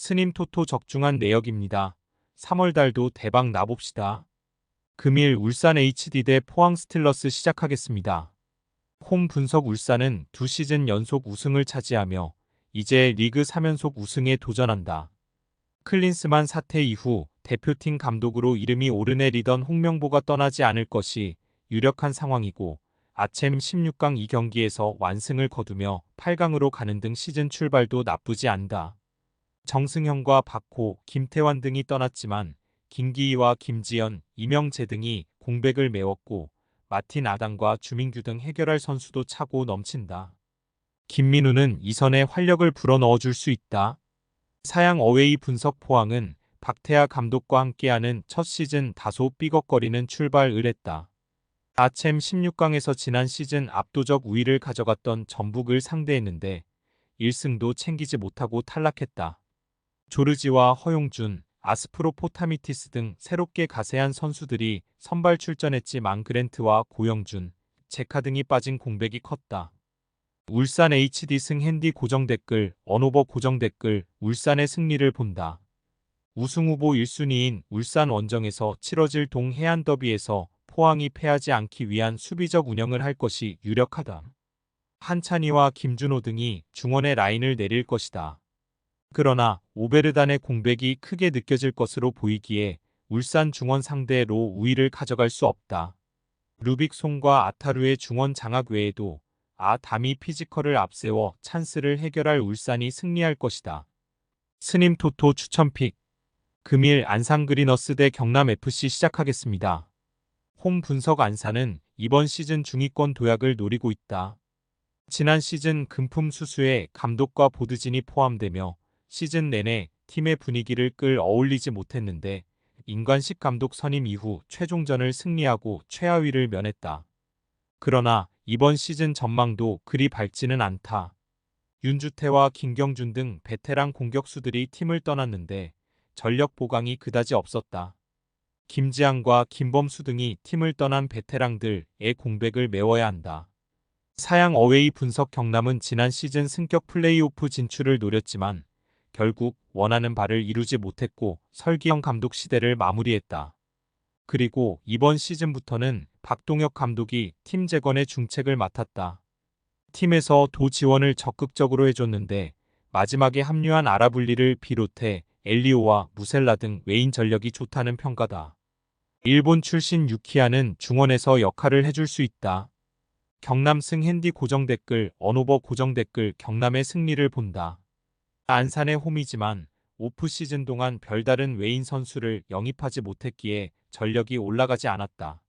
스님 토토 적중한 내역입니다. 3월달도 대박 나봅시다. 금일 울산 HD 대 포항 스틸러스 시작하겠습니다. 홈 분석 울산은 2시즌 연속 우승을 차지하며 이제 리그 3연속 우승에 도전한다. 클린스만 사태 이후 대표팀 감독으로 이름이 오르내리던 홍명보가 떠나지 않을 것이 유력한 상황이고 아챔 16강 2경기에서 완승을 거두며 8강으로 가는 등 시즌 출발도 나쁘지 않다. 정승현과 박호, 김태환 등이 떠났지만 김기희와 김지현, 이명재 등이 공백을 메웠고 마틴 아담과 주민규 등 해결할 선수도 차고 넘친다. 김민우는 이선에 활력을 불어넣어 줄 수 있다. 사양 어웨이 분석 포항은 박태하 감독과 함께하는 첫 시즌 다소 삐걱거리는 출발을 했다. 아챔 16강에서 지난 시즌 압도적 우위를 가져갔던 전북을 상대했는데 1승도 챙기지 못하고 탈락했다. 조르지와 허용준, 아스프로포타미티스 등 새롭게 가세한 선수들이 선발 출전했지만 그랜트와 고영준, 제카 등이 빠진 공백이 컸다. 울산 HD 승 핸디 고정 댓글, 언오버 고정 댓글, 울산의 승리를 본다. 우승 후보 1순위인 울산 원정에서 치러질 동해안 더비에서 포항이 패하지 않기 위한 수비적 운영을 할 것이 유력하다. 한찬희와 김준호 등이 중원의 라인을 내릴 것이다. 그러나 오베르단의 공백이 크게 느껴질 것으로 보이기에 울산 중원 상대로 우위를 가져갈 수 없다. 루빅송과 아타루의 중원 장악 외에도 아담이 피지컬을 앞세워 찬스를 해결할 울산이 승리할 것이다. 스님 토토 추천픽. 금일 안산 그리너스 대 경남FC 시작하겠습니다. 홈 분석 안산은 이번 시즌 중위권 도약을 노리고 있다. 지난 시즌 금품 수수에 감독과 보드진이 포함되며 시즌 내내 팀의 분위기를 끌어올리지 못했는데 임관식 감독 선임 이후 최종전을 승리하고 최하위를 면했다. 그러나 이번 시즌 전망도 그리 밝지는 않다. 윤주태와 김경준 등 베테랑 공격수들이 팀을 떠났는데 전력 보강이 그다지 없었다. 김지한과 김범수 등이 팀을 떠난 베테랑들의 공백을 메워야 한다. 사양 어웨이 분석 경남은 지난 시즌 승격 플레이오프 진출을 노렸지만 결국 원하는 바를 이루지 못했고 설기영 감독 시대를 마무리했다. 그리고 이번 시즌부터는 박동혁 감독이 팀 재건의 중책을 맡았다. 팀에서 도 지원을 적극적으로 해줬는데 마지막에 합류한 아라블리를 비롯해 엘리오와 무셀라 등 외인 전력이 좋다는 평가다. 일본 출신 유키아는 중원에서 역할을 해줄 수 있다. 경남 승 핸디 고정 댓글, 언오버 고정 댓글 경남의 승리를 본다. 안산의 홈이지만 오프 시즌 동안 별다른 외인 선수를 영입하지 못했기에 전력이 올라가지 않았다.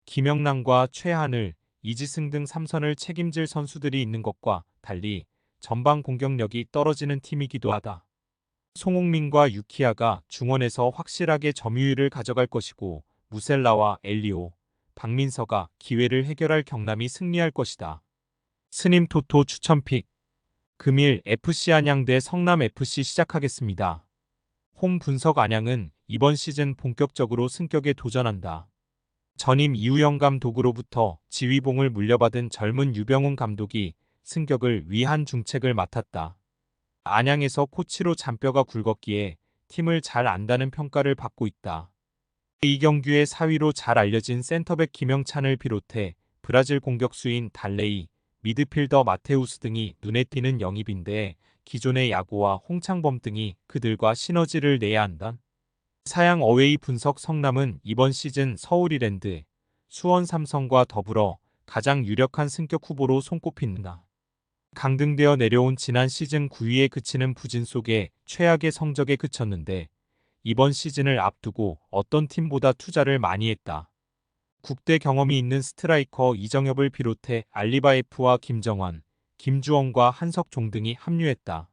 김영남과 최하늘, 이지승 등 3선을 책임질 선수들이 있는 것과 달리 전방 공격력이 떨어지는 팀이기도 하다. 송홍민과 유키아가 중원에서 확실하게 점유율을 가져갈 것이고 무셀라와 엘리오, 박민서가 기회를 해결할 경남이 승리할 것이다. 스님 토토 추천픽. 금일 FC 안양 대 성남FC 시작하겠습니다. 홈 분석 안양은 이번 시즌 본격적으로 승격에 도전한다. 전임 이우영 감독으로부터 지휘봉을 물려받은 젊은 유병훈 감독이 승격을 위한 중책을 맡았다. 안양에서 코치로 잔뼈가 굵었기에 팀을 잘 안다는 평가를 받고 있다. 이경규의 사위로 잘 알려진 센터백 김영찬을 비롯해 브라질 공격수인 달레이, 미드필더 마테우스 등이 눈에 띄는 영입인데 기존의 야구와 홍창범 등이 그들과 시너지를 내야 한다. 사양 어웨이 분석 성남은 이번 시즌 서울 이랜드, 수원 삼성과 더불어 가장 유력한 승격 후보로 손꼽힌다. 강등되어 내려온 지난 시즌 9위에 그치는 부진 속에 최악의 성적에 그쳤는데 이번 시즌을 앞두고 어떤 팀보다 투자를 많이 했다. 국대 경험이 있는 스트라이커 이정엽을 비롯해 알리바예프와 김정환, 김주원과 한석종 등이 합류했다.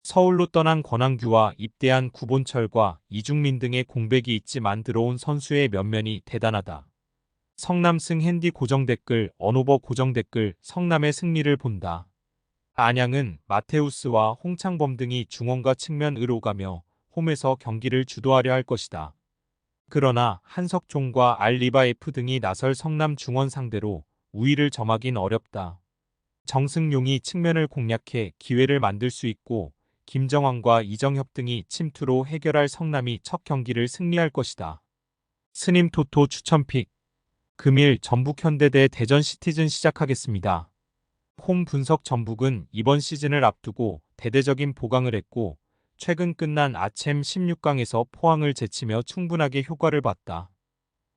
서울로 떠난 권한규와 입대한 구본철과 이중민 등의 공백이 있지만 들어온 선수의 면면이 대단하다. 성남 승 핸디 고정 댓글, 언오버 고정 댓글, 성남의 승리를 본다. 안양은 마테우스와 홍창범 등이 중원과 측면으로 가며 홈에서 경기를 주도하려 할 것이다. 그러나 한석종과 알리바예프 등이 나설 성남 중원 상대로 우위를 점하긴 어렵다. 정승용이 측면을 공략해 기회를 만들 수 있고 김정환과 이정협 등이 침투로 해결할 성남이 첫 경기를 승리할 것이다. 스님 토토 추천픽. 금일 전북 현대 대 대전 시티즌 시작하겠습니다. 홈 분석. 전북은 이번 시즌을 앞두고 대대적인 보강을 했고 최근 끝난 아챔 16강에서 포항을 제치며 충분하게 효과를 봤다.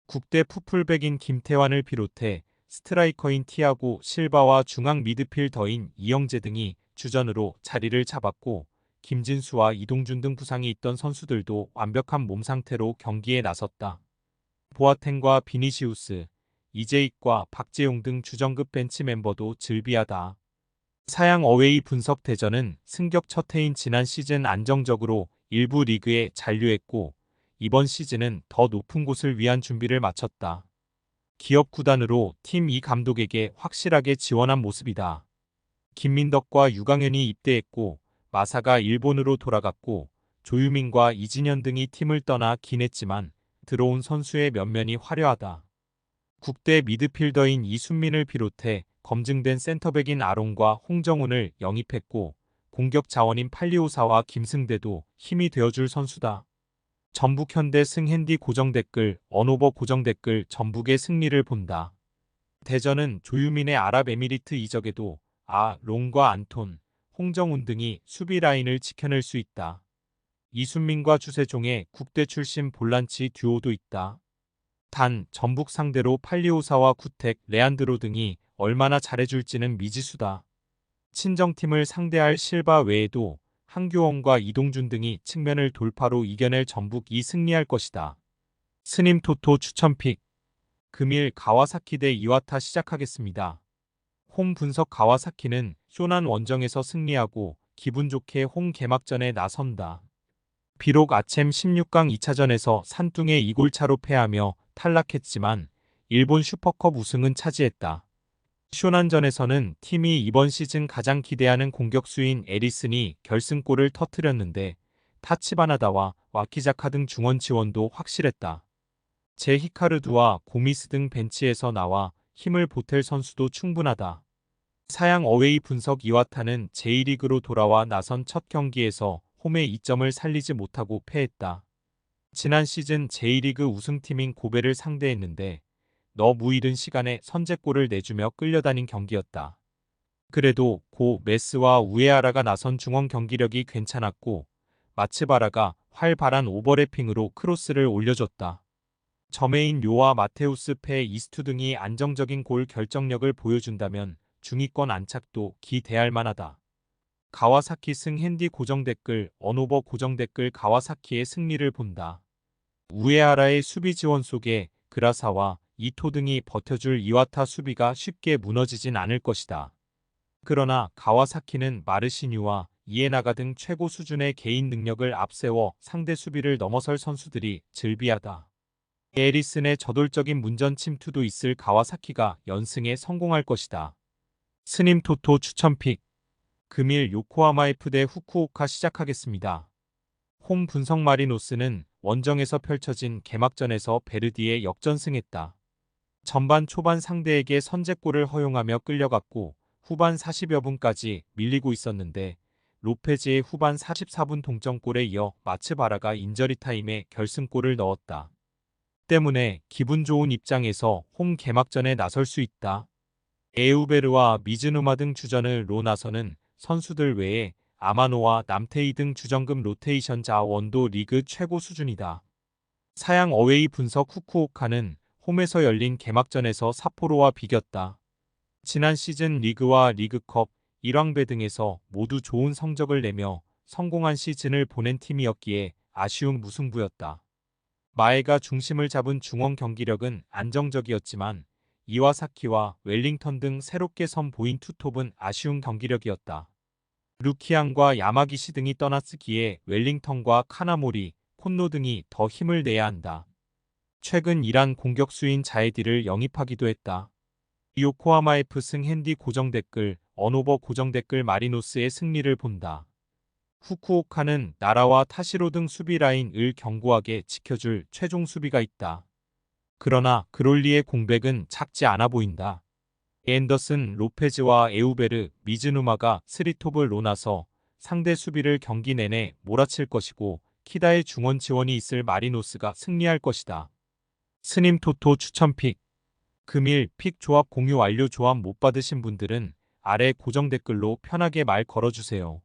국대 풋풀백인 김태환을 비롯해 스트라이커인 티아고 실바와 중앙 미드필더인 이영재 등이 주전으로 자리를 잡았고 김진수와 이동준 등 부상이 있던 선수들도 완벽한 몸 상태로 경기에 나섰다. 보아텐과 비니시우스, 이재익과 박재용 등 주전급 벤치 멤버도 즐비하다. 사양 어웨이 분석. 대전은 승격 첫 해인 지난 시즌 안정적으로 일부 리그에 잔류했고 이번 시즌은 더 높은 곳을 위한 준비를 마쳤다. 기업 구단으로 팀 이 감독에게 확실하게 지원한 모습이다. 김민덕과 유강현이 입대했고 마사가 일본으로 돌아갔고 조유민과 이진현 등이 팀을 떠나긴 했지만 들어온 선수의 면면이 화려하다. 국대 미드필더인 이순민을 비롯해 검증된 센터백인 아롱과 홍정훈을 영입했고 공격 자원인 팔리오사와 김승대도 힘이 되어줄 선수다. 전북 현대 승핸디 고정댓글 언오버 고정댓글. 전북의 승리를 본다. 대전은 조유민의 아랍에미리트 이적에도 롱과 안톤, 홍정훈 등이 수비 라인을 지켜낼 수 있다. 이순민과 주세종의 국대 출신 볼란치 듀오도 있다. 단 전북 상대로 팔리오사와 구택, 레안드로 등이 얼마나 잘해줄지는 미지수다. 친정팀을 상대할 실바 외에도 한교원과 이동준 등이 측면을 돌파로 이겨낼 전북이 승리할 것이다. 스님 토토 추천픽. 금일 가와사키 대 이와타 시작하겠습니다. 홈 분석. 가와사키는 쇼난 원정에서 승리하고 기분 좋게 홈 개막전에 나선다. 비록 아챔 16강 2차전에서 산둥에 2골차로 패하며 탈락했지만 일본 슈퍼컵 우승은 차지했다. 쇼난전에서는 팀이 이번 시즌 가장 기대하는 공격수인 에리슨이 결승골을 터뜨렸는데 타치바나다와 와키자카 등 중원 지원도 확실했다. 제 히카르두와 고미스 등 벤치에서 나와 힘을 보탤 선수도 충분하다. 사양 어웨이 분석. 이와타는 제1리그로 돌아와 나선 첫 경기에서 홈의 이점을 살리지 못하고 패했다. 지난 시즌 제1리그 우승팀인 고베를 상대했는데 너무 이른 시간에 선제골을 내주며 끌려다닌 경기였다. 그래도 고 메스와 우에아라가 나선 중원 경기력이 괜찮았고 마츠바라가 활발한 오버래핑으로 크로스를 올려줬다. 저메인 요와 마테우스 페 이스투 등이 안정적인 골 결정력을 보여준다면 중위권 안착도 기대할 만하다. 가와사키 승핸디 고정댓글 언오버 고정댓글. 가와사키의 승리를 본다. 우에아라의 수비 지원 속에 그라사와 이토 등이 버텨줄 이와타 수비가 쉽게 무너지진 않을 것이다. 그러나 가와사키는 마르시뉴와 이에나가 등 최고 수준의 개인 능력을 앞세워 상대 수비를 넘어설 선수들이 즐비하다. 에리슨의 저돌적인 문전 침투도 있을 가와사키가 연승에 성공할 것이다. 스님 토토 추천픽. 금일 요코하마 F 대 후쿠오카 시작하겠습니다. 홈 분석. 마리노스는 원정에서 펼쳐진 개막전에서 베르디에 역전승했다. 전반 초반 상대에게 선제골을 허용하며 끌려갔고 후반 40여 분까지 밀리고 있었는데 로페즈의 후반 44분 동점골에 이어 마츠바라가 인저리 타임에 결승골을 넣었다. 때문에 기분 좋은 입장에서 홈 개막전에 나설 수 있다. 에우베르와 미즈누마 등 주전으로 나서는 선수들 외에 아마노와 남테이 등 주전급 로테이션 자원도 리그 최고 수준이다. 사양 어웨이 분석. 후쿠오카는 홈에서 열린 개막전에서 삿포로와 비겼다. 지난 시즌 리그와 리그컵, 일왕배 등에서 모두 좋은 성적을 내며 성공한 시즌을 보낸 팀이었기에 아쉬운 무승부였다. 마에가 중심을 잡은 중원 경기력은 안정적이었지만 이와사키와 웰링턴 등 새롭게 선보인 투톱은 아쉬운 경기력이었다. 루키안과 야마기시 등이 떠났기에 웰링턴과 카나모리, 콘노 등이 더 힘을 내야 한다. 최근 이란 공격수인 자에디를 영입하기도 했다. 요코하마 F 승핸디 고정댓글 언오버 고정댓글. 마리노스의 승리를 본다. 후쿠오카는 나라와 타시로 등 수비 라인을 견고하게 지켜줄 최종 수비가 있다. 그러나 그롤리의 공백은 작지 않아 보인다. 앤더슨, 로페즈와 에우베르, 미즈누마가 3톱을 놓아서 상대 수비를 경기 내내 몰아칠 것이고 키다의 중원 지원이 있을 마리노스가 승리할 것이다. 스님 토토 추천픽. 금일 픽 조합 공유 완료. 조합 못 받으신 분들은 아래 고정 댓글로 편하게 말 걸어주세요.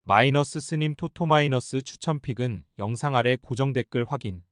마이너스 스님 토토 마이너스 추천픽은 영상 아래 고정 댓글 확인.